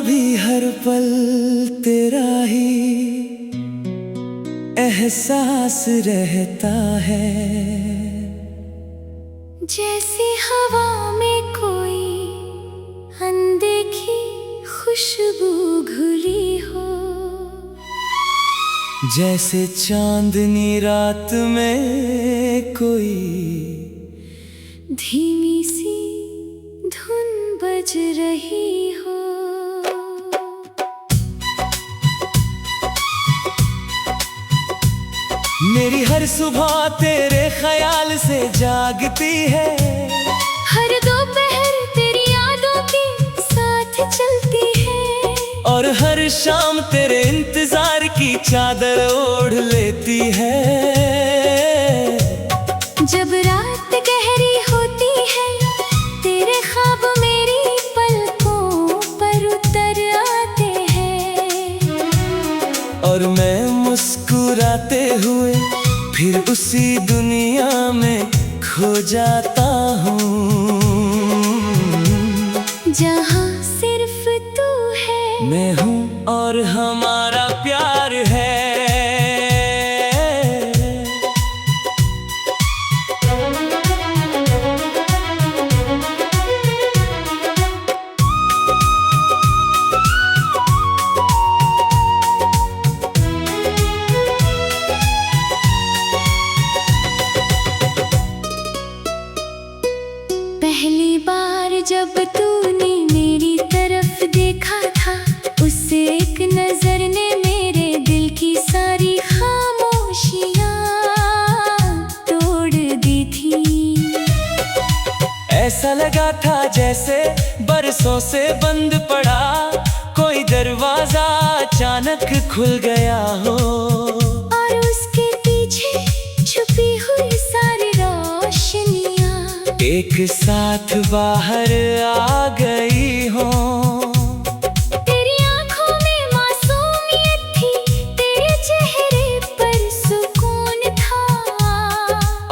भी हर पल तेरा ही एहसास रहता है। जैसी हवा में कोई अनदेखी खुशबू घुली हो, जैसे चांदनी रात में कोई धीमी सी धुन बज रही हो। मेरी हर सुबह तेरे ख्याल से जागती है, हर दोपहर तेरी यादों के साथ चलती है, और हर शाम तेरे इंतजार की चादर ओढ़ लेती है। जब रात गहरी होती है, तेरे ख्वाब मेरी पलकों पर उतर आते हैं, और मैं मुस्कुराते हुए फिर उसी दुनिया में खो जाता हूँ, जहाँ सिर्फ तू है, मैं हूँ और हमारा प्यार है। पहली बार जब तूने मेरी तरफ देखा था, उससे एक नजर ने मेरे दिल की सारी खामोशियां तोड़ दी थी। ऐसा लगा था जैसे बरसों से बंद पड़ा कोई दरवाजा अचानक खुल गया हो, और उसके पीछे छुपी हुई सारी रोशनियां एक साथ बाहर आ गई हो। तेरी आंखों में मासूमियत थी, तेरे चेहरे पर सुकून था,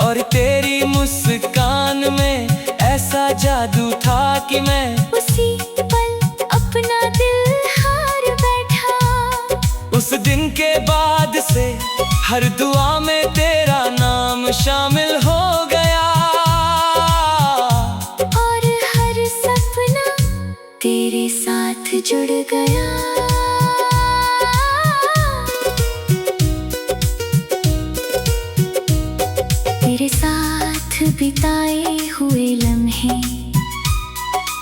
और तेरी मुस्कान में ऐसा जादू था कि मैं उसी पल अपना दिल हार बैठा। उस दिन के बाद से हर दुआ में तेरा नाम शामिल हो गया, और हर सपना तेरे साथ जुड़ गया। तेरे साथ बिताए हुए लम्हे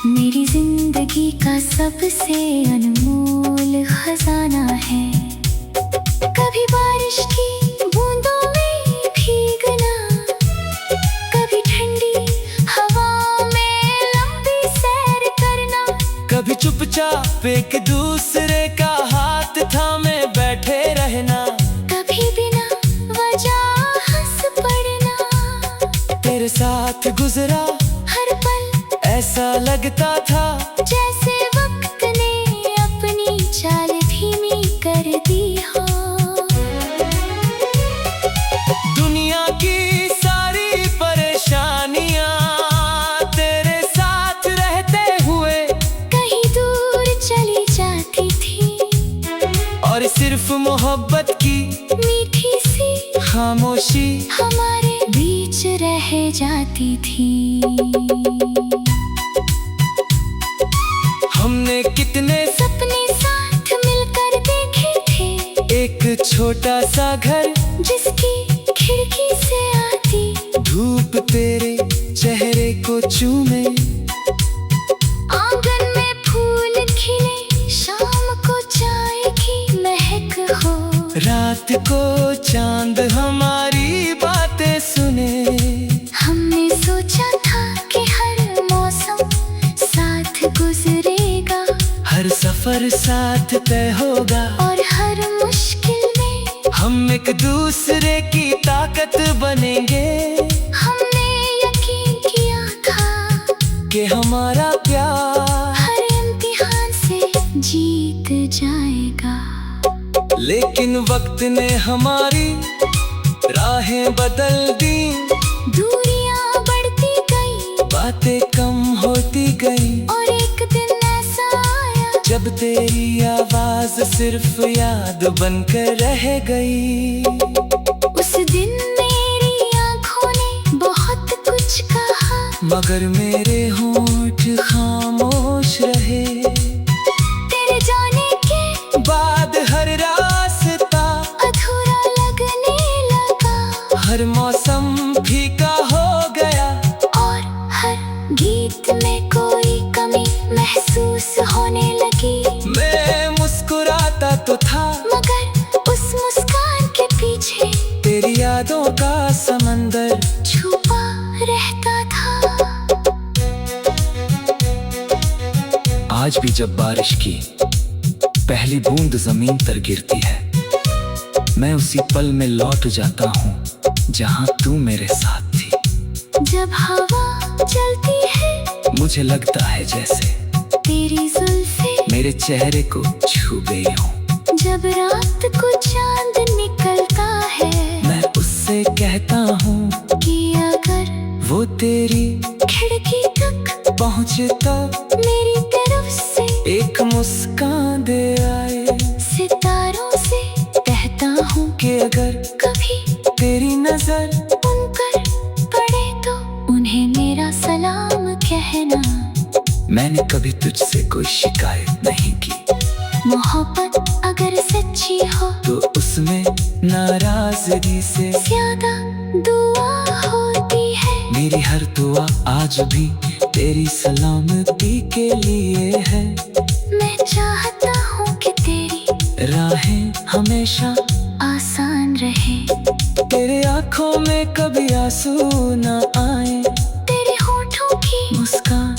मेरी जिंदगी का सबसे अनमोल खजाना है। कभी बारिश की बूंदों में भीगना, कभी ठंडी हवा में लंबी सैर करना, कभी चुपचाप एक दूसरे का हाथ थामे बैठे रहना, कभी बिना वजह हंस पड़ना। तेरे साथ गुजरा हर पल ऐसा लगता था जैसे वक्त ने अपनी चाल धीमी कर दी हो। दुनिया की सारी परेशानियां तेरे साथ रहते हुए कहीं दूर चली जाती थी, और सिर्फ मोहब्बत की मीठी सी खामोशी हमारे बीच रह जाती थी। हमने कितने सपने साथ मिलकर देखे थे, एक छोटा सा घर जिसकी खिड़की से आती धूप तेरे चेहरे को चूमे, आंगन में फूल खिले, शाम को चाय की महक हो, रात को चांद हमारी बातें सुने। हमने सोचा था कि हर मौसम साथ गुजरेगा, हर सफर साथ तय होगा, और हर मुश्किल में हम एक दूसरे की ताकत बनेंगे। हमने यकीन किया था कि हमारा प्यार हर इम्तिहान से जीत जाएगा, लेकिन वक्त ने हमारी राहें बदल दी, दूरियां बढ़ती गई, बातें कम होती गई, और एक दिन ऐसा आया जब तेरी आवाज सिर्फ याद बनकर रह गई। उस दिन मेरी आंखों ने बहुत कुछ कहा, मगर मेरे होंठ खामोश रहे। तेरे जाने के बाद हर रास्ता अधूरा लगने लगा, हर मौसम फीका हो गया, और हर गीत में कोई कमी महसूस होने लगी। मैं मुस्कुराता तो था, मगर उस मुस्कान के पीछे तेरी यादों का समंदर छुपा रहता था। आज भी जब बारिश की पहली बूंद जमीन पर गिरती है, मैं उसी पल में लौट जाता हूँ जहाँ तू मेरे साथ थी। जब हवा चलती है, मुझे लगता है जैसे तेरी जुल्फे मेरे चेहरे को छू गई हो। जब रात को चांद निकलता है, मैं उससे कहता हूँ कि अगर वो तेरी खिड़की तक पहुँचे तो मेरी तरफ से एक मुस्कान दे आए। सितारों से कहता हूँ कि अगर कभी तेरी नजर उन पर पड़े तो उन्हें मेरा सलाम कहना। मैंने कभी तुझसे कोई शिकायत नहीं की, मोहब्बत अगर सच्ची हो तो उसमें नाराजगी से ज्यादा दुआ होती है। मेरी हर दुआ आज भी तेरी सलामती के लिए है। मैं चाहता हूँ कि तेरी राहें हमेशा आसान रहे, तेरे आँखों में कभी आंसू न आए, तेरे होठों की मुस्कान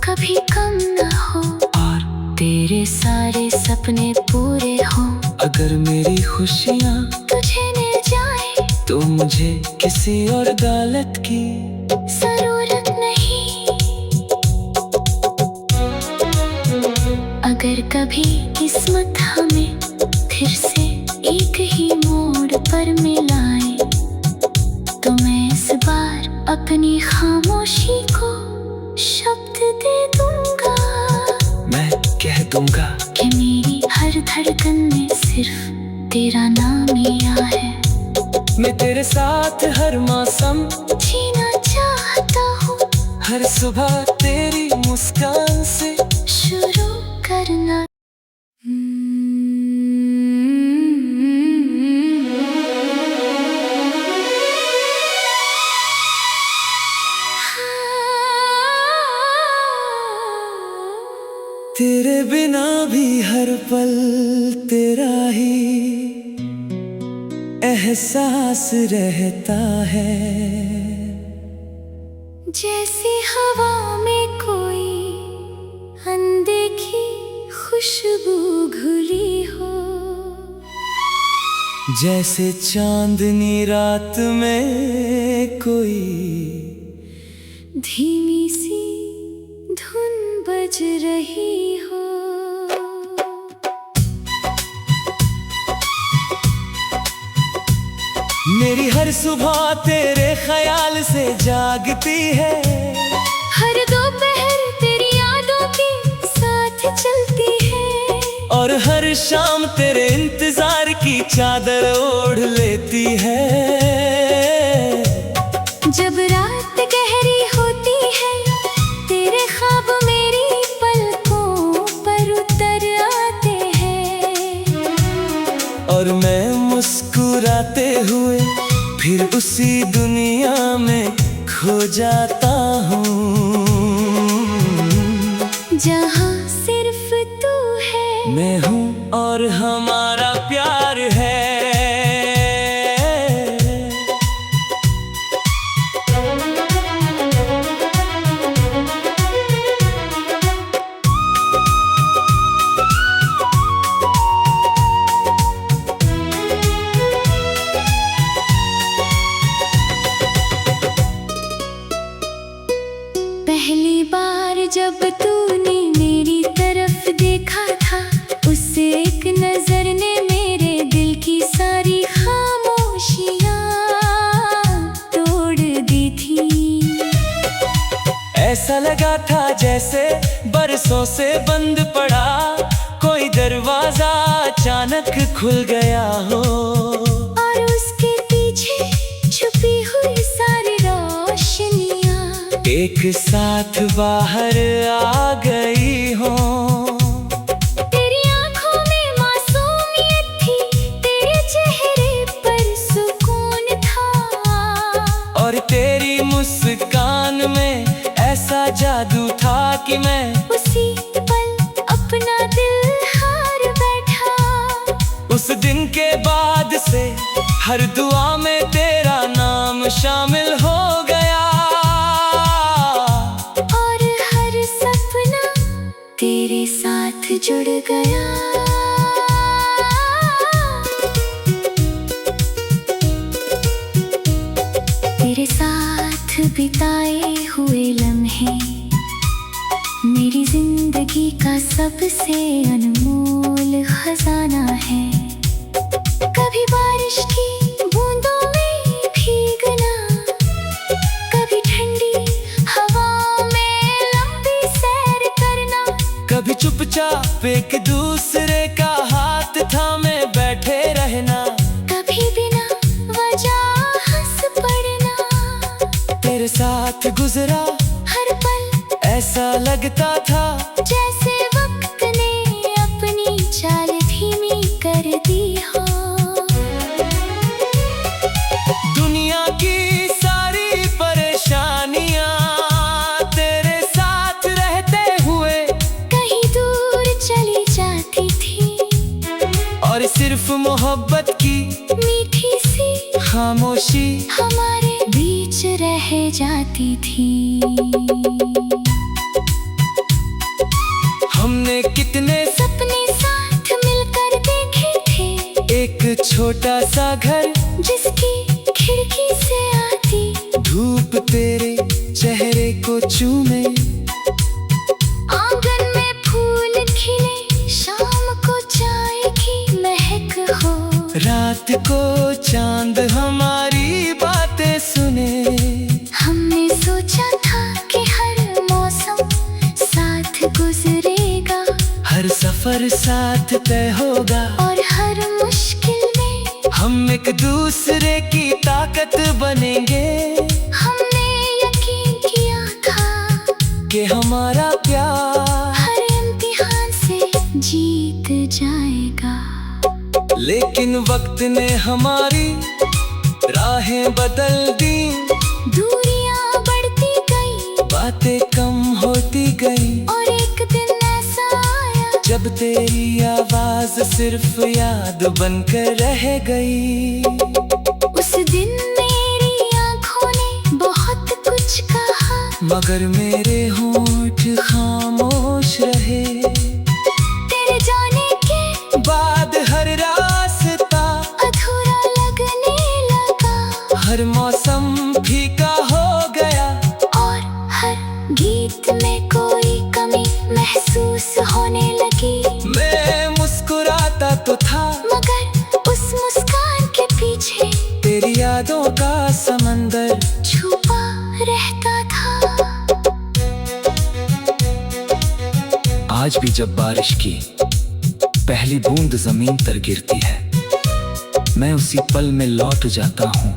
कभी कम न हो, और तेरे सारे सपने पूरे हों। अगर मेरी खुशियाँ तुझे मिल जाए तो मुझे किसी और दौलत की जरूरत नहीं। अगर कभी किस्मत हमें फिर से एक ही मोड़ पर मिलाए, तो मैं इस बार अपनी खामोशी को शब्द दे दूंगा। मैं कह दूंगा कि मेरी हर धड़कन में सिर्फ तेरा नाम ही है। मैं तेरे साथ हर मौसम जीना चाहता हूँ, हर सुबह तेरी मुस्कान से शुरू करना। तेरे बिना भी हर पल तेरा ही एहसास रहता है। जैसी हवा में कोई अनदेखी खुशबू घुली हो, जैसे चांदनी रात में कोई धीमी सी धुन बज रही हो। मेरी हर सुबह तेरे ख्याल से जागती है, हर दोपहर तेरी यादों के साथ चलती है, और हर शाम तेरे इंतजार की चादर ओढ़ लेती है। जब रात गहरी होती है, तेरे ख्वाब मेरी पलकों पर उतर आते हैं, और मैं मुस्कुराते हुए फिर उसी दुनिया में खो जाता हूँ, जहाँ सिर्फ तू है, मैं हूँ और हमारा प्यार है। पहली बार जब तूने मेरी तरफ देखा था, उससे एक नजर ने मेरे दिल की सारी खामोशियाँ तोड़ दी थी। ऐसा लगा था जैसे बरसों से बंद पड़ा अचानक खुल गया हो, और उसके पीछे छुपी हुई सारी रोशनियां एक साथ बाहर आ गई हो। तेरी आंखों में मासूमियत थी, तेरे चेहरे पर सुकून था, और तेरी मुस्कान में ऐसा जादू था कि मैं उसी पल अपना दिल हार बैठा। उस दिन के बाद से हर दुआ में तेरा नाम शामिल हो गया, और हर सपना तेरे साथ जुड़ गया। तेरे साथ बिताए हुए लम्हे मेरी जिंदगी का सबसे अनमोल खजाना है। कभी बारिश की बूंदों में भीगना, कभी ठंडी हवा में लंबी सैर करना, कभी चुपचाप एक दूसरे का हाथ थामे बैठे रहना, कभी बिना वजह हंस पड़ना। तेरे साथ गुजरा हर पल ऐसा लगता था जैसे वक्त ने अपनी चाल धीमी कर दी हो। दुनिया की सारी परेशानियां तेरे साथ रहते हुए कहीं दूर चली जाती थी, और सिर्फ मोहब्बत की मीठी सी खामोशी हमारे बीच रह जाती थी। हमने कितने सपने साथ मिलकर देखे थे, एक छोटा सा घर जिसकी खिड़की से आती धूप तेरे चेहरे को चूमे, आंगन में फूल खिले, शाम को चाय की महक हो, रात को चांद हमारी बातें सुने। हमने सोचा था कि हर मौसम साथ गुजरेगा, हर सफर साथ तय होगा, और हर मुश्किल में हम एक दूसरे की ताकत बनेंगे। हमने यकीन किया था कि हमारा प्यार हर इम्तिहान से जीत जाएगा। लेकिन वक्त ने हमारी राहें बदल दी, दूरियां बढ़ती गई, बातें कम होती गई, और एक दिन ऐसा आया जब तेरी आवाज सिर्फ याद बनकर रह गई। उस दिन मेरी आंखों ने बहुत कुछ कहा, मगर मेरे होंठ खामोश रहे। तेरे जाने के बाद हर रास्ता अधूरा लगने लगा, हर मौसम फीका हो गया, और हर गीत में कोई कमी महसूस होने लगी। मैं मुस्कुराता तो था, मगर उस मुस्कान के पीछे तेरी यादों का समंदर छुपा रहता था। आज भी जब बारिश की पहली बूंद जमीन पर गिरती है, मैं उसी पल में लौट जाता हूँ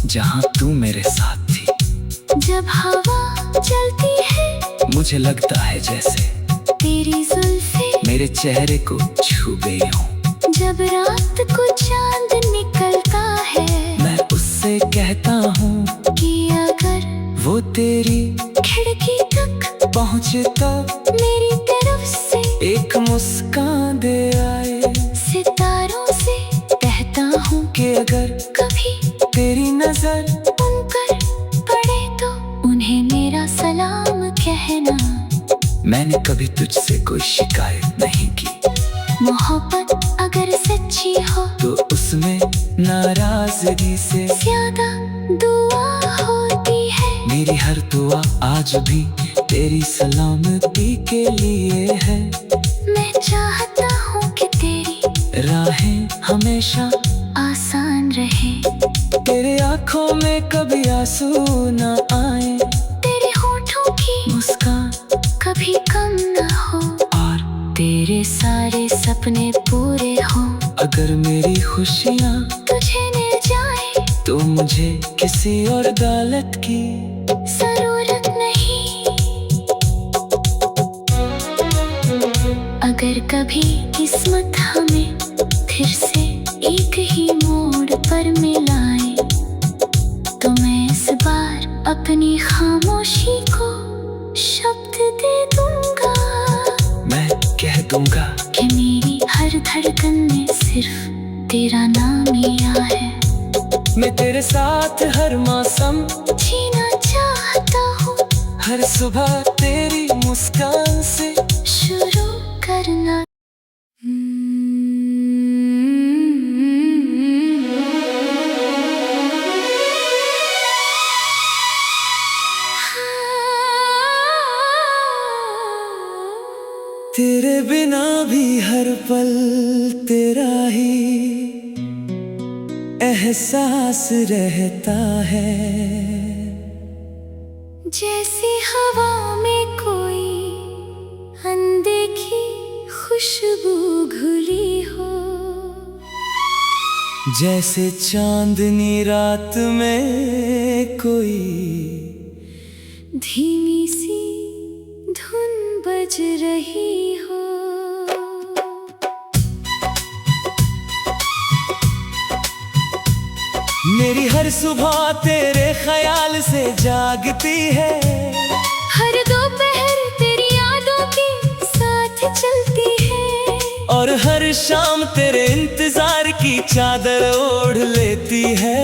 जहाँ तू मेरे साथ थी। जब हवा चलती है मुझे लगता है जैसे तेरी जुल्फे मेरे चेहरे को छू गई हूँ। जब रात को चांद निकलता है, मैं उससे कहता हूँ कि अगर वो तेरी खिड़की तक पहुँचता मेरी तरफ से एक मुस्कान दे आए। सितारों से कहता हूँ कि अगर कभी तेरी नजर उन पर पड़े तो उन्हें मेरा सलाम कहना। मैंने कभी तुझसे कोई शिकायत नहीं की, मोहब्बत अगर सच्ची हो तो उसमें नाराजगी से ज्यादा दुआ होती है। मेरी हर दुआ आज भी तेरी सलामती के लिए है। मैं चाहता हूँ कि तेरी राहें हमेशा आसान रहे, तेरे आँखों में कभी आंसू न आए, तेरे होठों की मुस्कान कभी कम न हो, और तेरे साथ सारे सपने पूरे हों। अगर मेरी खुशियाँ तुझे मिल जाए तो मुझे किसी और दौलत की जरूरत नहीं। अगर कभी किस्मत हमें फिर से एक ही मोड़ पर मिलाए तो मैं इस बार अपनी खामोशी को शब्द दे दूंगा। मैं कह दूंगा कि मेरी हर धड़कन में सिर्फ तेरा नाम ही है। मैं तेरे साथ हर मौसम जीना चाहता हूँ, हर सुबह तेरी मुस्कान से शुरू करना। तेरे बिना भी हर पल तेरा ही एहसास रहता है। जैसी हवा में कोई अनदेखी खुशबू घुली हो, जैसे चांदनी रात में कोई धीमी सी धुन बज रही हो। मेरी हर सुबह तेरे ख्याल से जागती है। हर दोपहर तेरी यादों के साथ चलती है, और हर शाम तेरे इंतजार की चादर ओढ़ लेती है।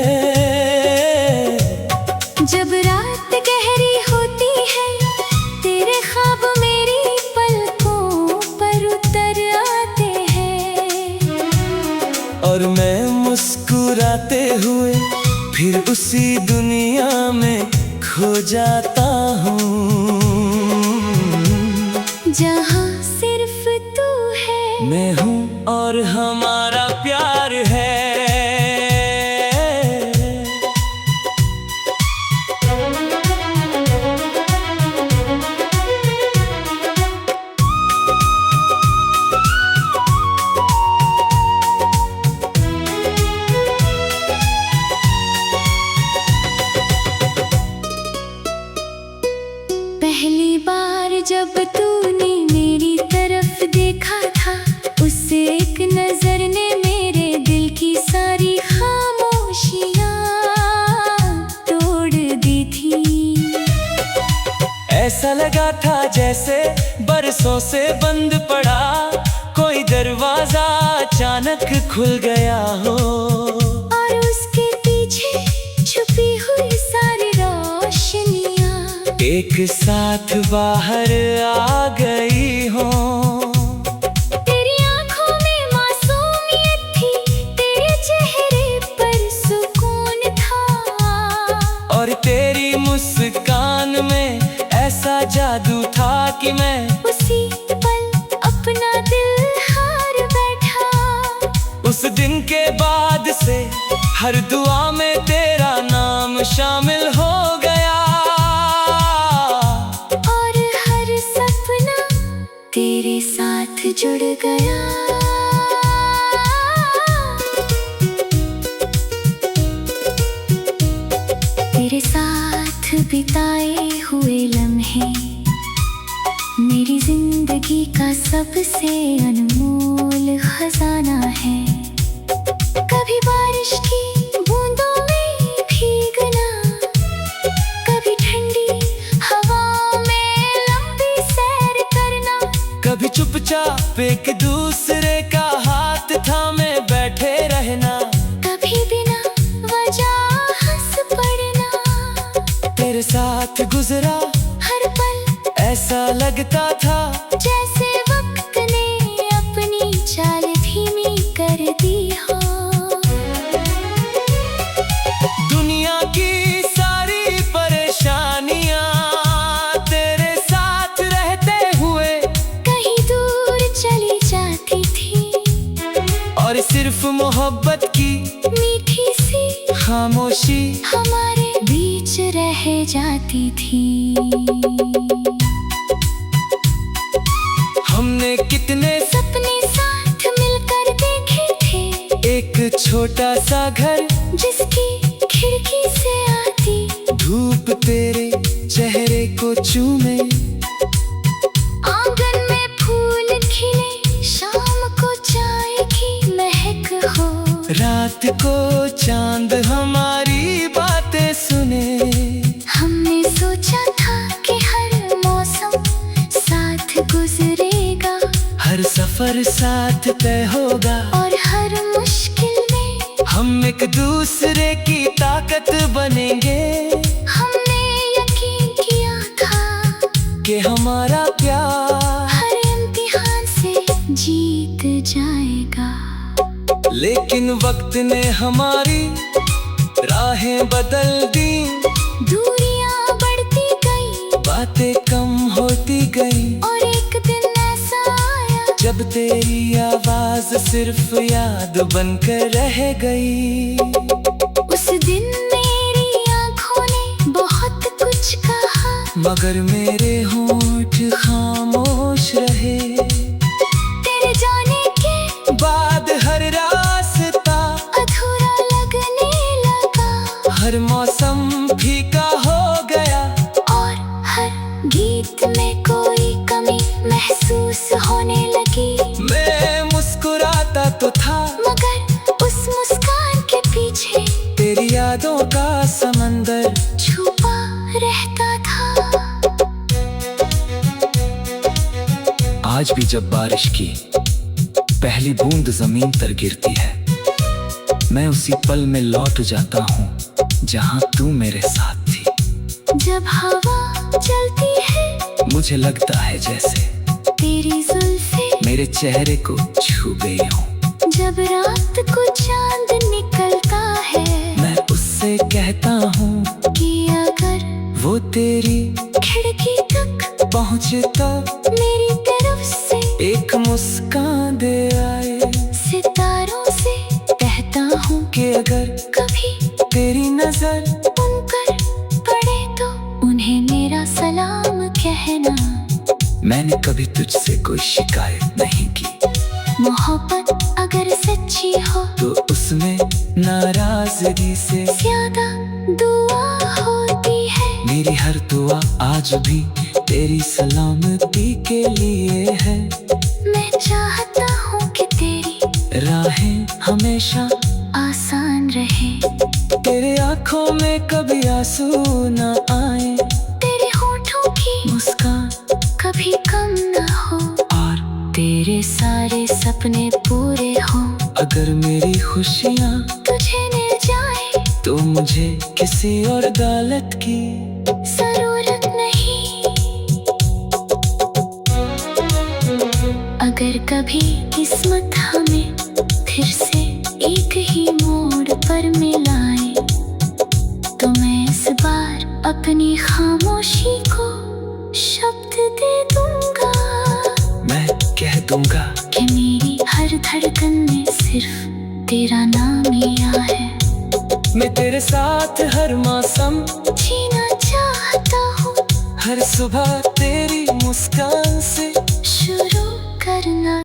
जब रात गहरी होती है तेरे ख्वाब मेरी पलकों पर उतर आते हैं, और मैं मुस्कुराते हुए फिर उसी दुनिया में खो जाता हूँ जहाँ सिर्फ तू है, मैं हूँ और हमारा प्यार है। पहली बार जब तूने मेरी तरफ देखा था, उससे एक नजर ने मेरे दिल की सारी खामोशियाँ तोड़ दी थी। ऐसा लगा था जैसे बरसों से बंद पड़ा कोई दरवाजा अचानक खुल गया हो, और उसके पीछे छुपी हुई सारी रोशनियाँ एक साथ बाहर आ गई हो। तेरी आंखों में मासूमियत थी, तेरे चेहरे पर सुकून था, और तेरी मुस्कान में ऐसा जादू था कि मैं उसी पल अपना दिल हार बैठा। उस दिन के बाद से हर दुआ में तेरा नाम शामिल हो गया, और हर सपना तेरे साथ जुड़ गया। तेरे साथ बिताए हुए लम्हे मेरी जिंदगी का सबसे अनमोल खजाना है। कभी बारिश की बूंदों में भीगना, कभी ठंडी हवाओं में लंबी सैर करना, कभी चुपचाप एक दूसरे का हाथ थामे बैठे रहना, कभी बिना वजह हंस पड़ना। तेरे साथ गुजरा हर पल ऐसा लगता था जैसे वक्त ने अपनी चाल धीमी कर दी हो। दुनिया की सारी परेशानियां तेरे साथ रहते हुए कहीं दूर चली जाती थी, और सिर्फ मोहब्बत की मीठी सी खामोशी हमारे बीच रह जाती थी। हमने कितने सपने छोटा सा घर जिसकी खिड़की से आती धूप तेरे चेहरे को चूमे। आंगन में फूल खिले, शाम को चाय की महक हो। रात को चांद हमारी बातें सुने। हमने सोचा था कि हर मौसम साथ गुजरेगा, हर सफर साथ तय होगा, और हर मुश्किल में हम एक दूसरे की ताकत बनेंगे। हमने यकीन किया था कि हमारा प्यार हर इम्तिहान से जीत जाएगा। लेकिन वक्त ने हमारी राहें बदल दी। दूरियां बढ़ती गई, बातें कम होती गई, और एक दिन ऐसा आया जब तेरी आवाज सिर्फ याद बनकर रह गई। उस दिन मेरी आंखों ने बहुत कुछ कहा, मगर मेरे होंठ खामोश रहे। तेरे जाने के बाद हर रास्ता अधूरा लगने लगा, हर मौसम फीका हो गया, और हर गीत में कोई कमी महसूस होने लगी। मैं मुस्कुराता तो था, मगर उस मुस्कान के पीछे तेरी यादों का समंदर छुपा रहता था। आज भी जब बारिश की पहली बूंद जमीन पर गिरती है, मैं उसी पल में लौट जाता हूँ जहाँ तू मेरे साथ थी। जब हवा चलती है मुझे लगता है जैसे तेरी जुल्फे मेरे चेहरे को छू गई हो। जब रात को चांद निकलता है, मैं उससे कहता हूँ कि अगर वो तेरी खिड़की तक पहुँचे तो मेरी तरफ से एक मुस्कान दे आए। सितारों से कहता हूँ कि अगर कभी तेरी नजर उन पर पड़े तो उन्हें मेरा सलाम कहना। मैंने कभी तुझसे कोई शिकायत नहीं की, मोहब्बत अगर सच्ची हो तो उसमें नाराजगी से ज्यादा दुआ होती है। मेरी हर दुआ आज भी तेरी सलामती के लिए है। मैं चाहता हूँ कि तेरी राहें हमेशा आसान रहे, तेरे आँखों में कभी आंसू न आए, तेरे होठों की मुस्कान कभी कम न हो, और तेरे सारे सपने पूरे हों। अगर मेरी खुशियाँ तुझे मिल जाए तो मुझे किसी और दौलत की जरूरत नहीं। अगर कभी किस्मत हमें फिर से एक ही मोड़ पर मिलाए, तो मैं इस बार अपनी खामोशी को शब्द दे दूंगा। मैं कह दूंगा कि मेरी हर धड़कन में सिर्फ तेरा नाम लिया है। मैं तेरे साथ हर मौसम जीना चाहता हूँ, हर सुबह तेरी मुस्कान से शुरू करना।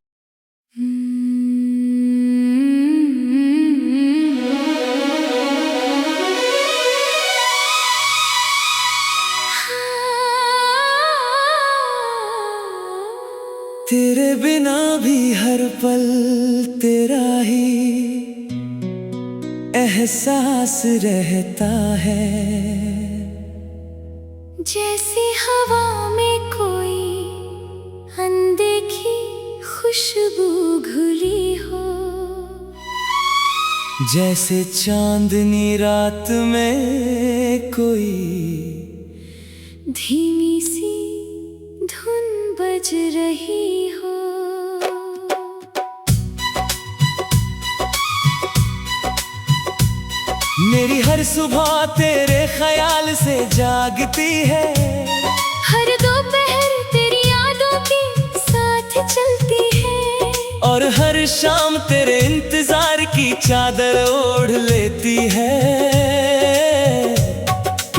तेरे बिना भी हर पल तेरा ही एहसास रहता है। जैसी हवा में कोई अनदेखी खुशबू घुली हो, जैसे चांदनी रात में कोई धीमी सी धुन बज रही हो। मेरी हर सुबह तेरे ख्याल से जागती है, हर दोपहर तेरी यादों के साथ चलती है, और हर शाम तेरे इंतजार की चादर ओढ़ लेती है।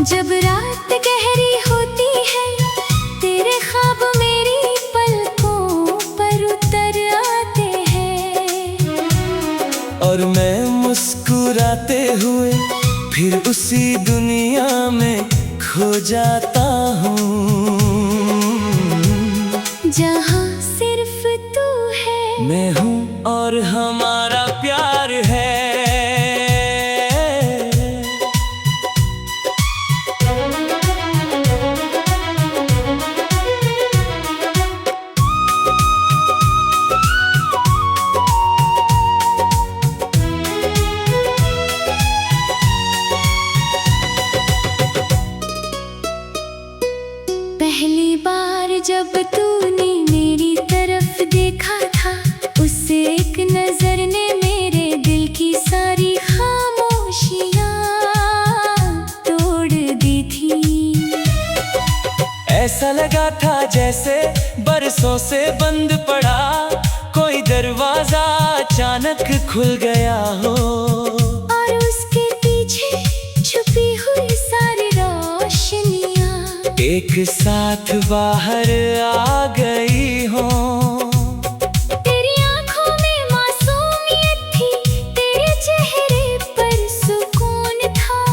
जब रात गहरी होती है, तेरे ख्वाब मेरी पलकों पर उतर आते हैं, और मैं मुस्कुराते हुए फिर उसी दुनिया में खो जाता हूँ जहाँ सिर्फ तू है, मैं हूँ और हमारा प्यार है। पहली बार जब तूने मेरी तरफ देखा था, उस एक नजर ने मेरे दिल की सारी खामोशियां तोड़ दी थी। ऐसा लगा था जैसे बरसों से बंद पड़ा कोई दरवाजा अचानक खुल गया हो, और उसके पीछे छुपी हुई सारी रोशनियां एक साथ बाहर आ गई हो। तेरी आंखों में मासूमियत थी, तेरे चेहरे पर सुकून था,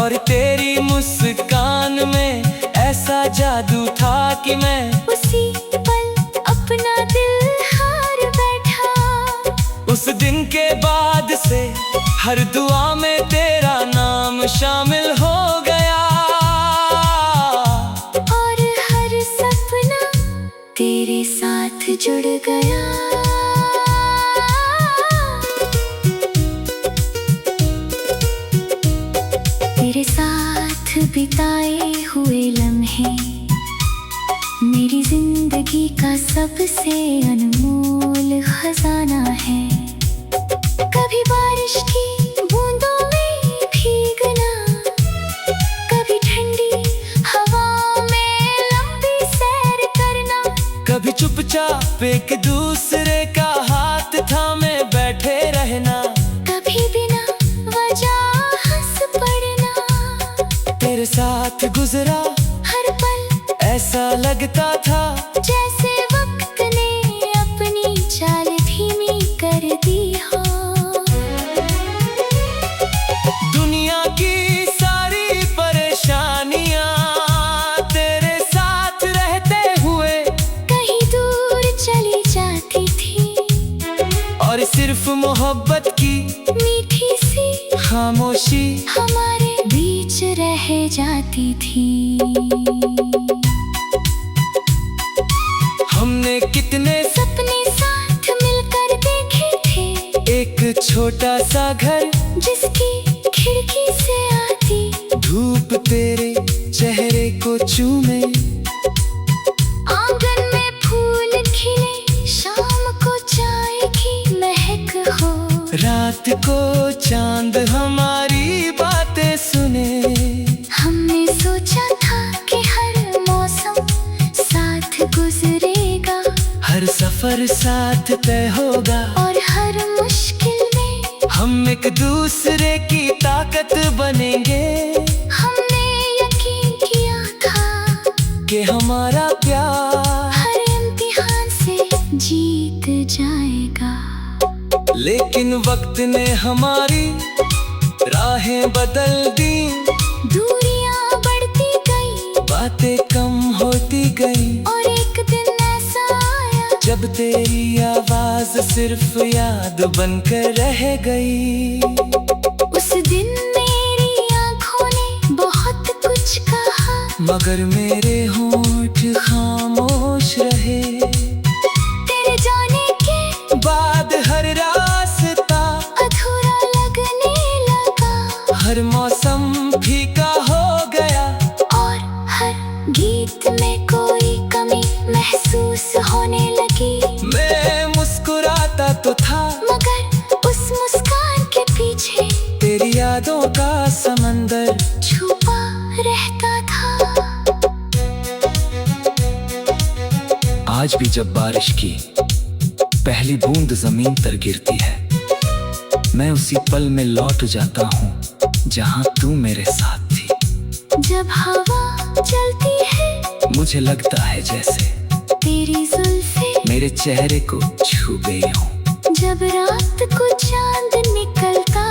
और तेरी मुस्कान में ऐसा जादू था कि मैं उसी पल अपना दिल हार बैठा। उस दिन के बाद से हर दुआ में तेरा नाम शामिल हो गया, और हर सपना तेरे साथ जुड़ गया। तेरे साथ बिताए हुए लम्हे मेरी जिंदगी का सबसे अनमोल खजाना है। कभी बारिश की बूंदों में भीगना, कभी ठंडी हवा में लंबी सैर करना, कभी चुपचाप एक दूसरे का हाथ थामे बैठे रहना, कभी बिना वजह हंस पड़ना। तेरे साथ गुजरा हर पल ऐसा लगता था जैसे वक्त ने अपनी चाल धीमी कर दी हो। दुनिया की सारी परेशानियां तेरे साथ रहते हुए कहीं दूर चली जाती थी, और सिर्फ मोहब्बत की मीठी सी खामोशी हमारे बीच रह जाती थी। हमने कितने सपने साथ मिलकर देखे थे, एक छोटा सा घर जिसकी खिड़की से आती धूप तेरे चेहरे को चूमे, आंगन में फूल खिले, शाम को चाय की महक हो, रात को चांद हमारी बातें सुने। हमने सोचा था कि हर मौसम साथ गुजरेगा, हर सफर साथ तय होगा, और हर मुश्किल में हम एक दूसरे की ताकत बनेंगे। हमने यकीन किया था कि हमारा प्यार हर इम्तिहान से जीत जाएगा। लेकिन वक्त ने हमारी राहें बदल दी, दूरियां बढ़ती गई, बातें कम होती गई, और एक दिन ऐसा आया जब तेरी आवाज सिर्फ याद बनकर रह गई। उस दिन मेरी आंखों ने बहुत कुछ कहा, मगर मेरे होंठ खामोश रहे। तेरे जाने के बाद हर रास्ता अधूरा लगने लगा, हर मौसम फीका हो गया, और हर गीत में कोई कमी महसूस होने लगी। मैं मुस्कुराता तो था, मगर उस मुस्कान के पीछे तेरी यादों का समंदर छुपा रहता था। आज भी जब बारिश की पहली बूंद जमीन पर गिरती है, मैं उसी पल में लौट जाता हूँ जहाँ तू मेरे साथ थी। जब हवा चलती है मुझे लगता है जैसे तेरी जुल्फें मेरे चेहरे को छू गई हो। जब रात को चांद निकलता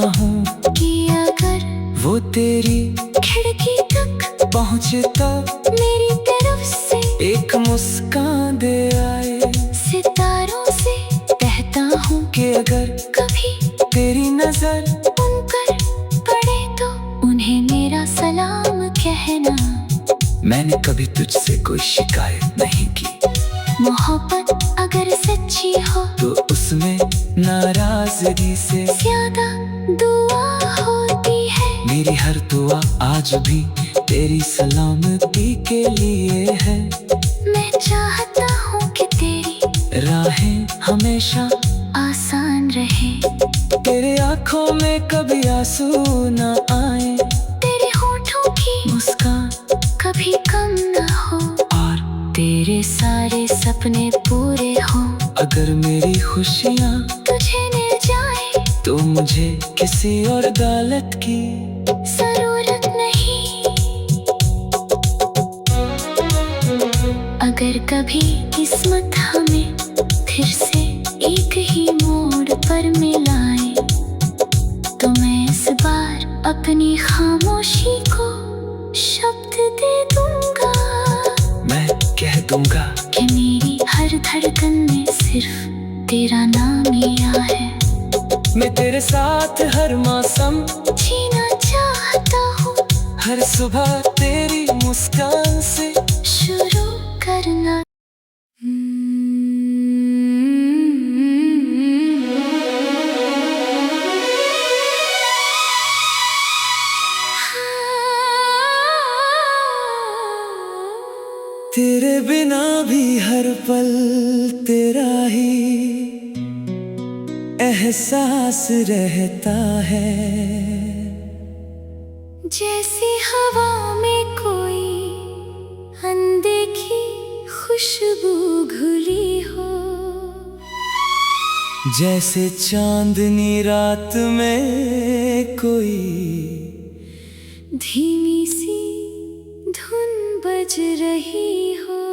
हूँ कि अगर वो तेरी खिड़की तक पहुँचे तो मेरी तरफ से एक मुस्कान दे आए। सितारों से कहता हूँ कि अगर कभी तेरी नजर उन पर पड़े तो उन्हें मेरा सलाम कहना। मैंने कभी तुझसे कोई शिकायत नहीं की, मोहब्बत अगर सच्ची हो तो उसमें नाराजगी से ज्यादा दुआ होती है। मेरी हर दुआ आज भी तेरी सलामती के लिए है। मैं चाहता हूँ कि तेरी राहें हमेशा आसान रहे, तेरे आँखों में कभी आंसू न आए, तेरे होठों की मुस्कान कभी कम न हो, और तेरे सारे सपने पूरे हों। अगर मेरी खुशियाँ तुझे मिल जाए तो मुझे किसी और दौलत की जरूरत नहीं। अगर कभी किस्मत हमें फिर से एक ही मोड़ पर मिलाए, तो मैं इस बार अपनी खामोशी को शब्द दे दूंगा। मैं कह दूंगा कि मेरी हर धड़कन में सिर्फ तेरा नाम लिया है। मैं तेरे साथ हर मौसम जीना चाहता हूँ, हर सुबह तेरी मुस्कान से शुरू करना। तेरे बिना भी हर पल तेरा ही एहसास रहता है। जैसी हवा में कोई अनदेखी खुशबू घुली हो, जैसे चांदनी रात में कोई धीमी सी धुन बज रही हो।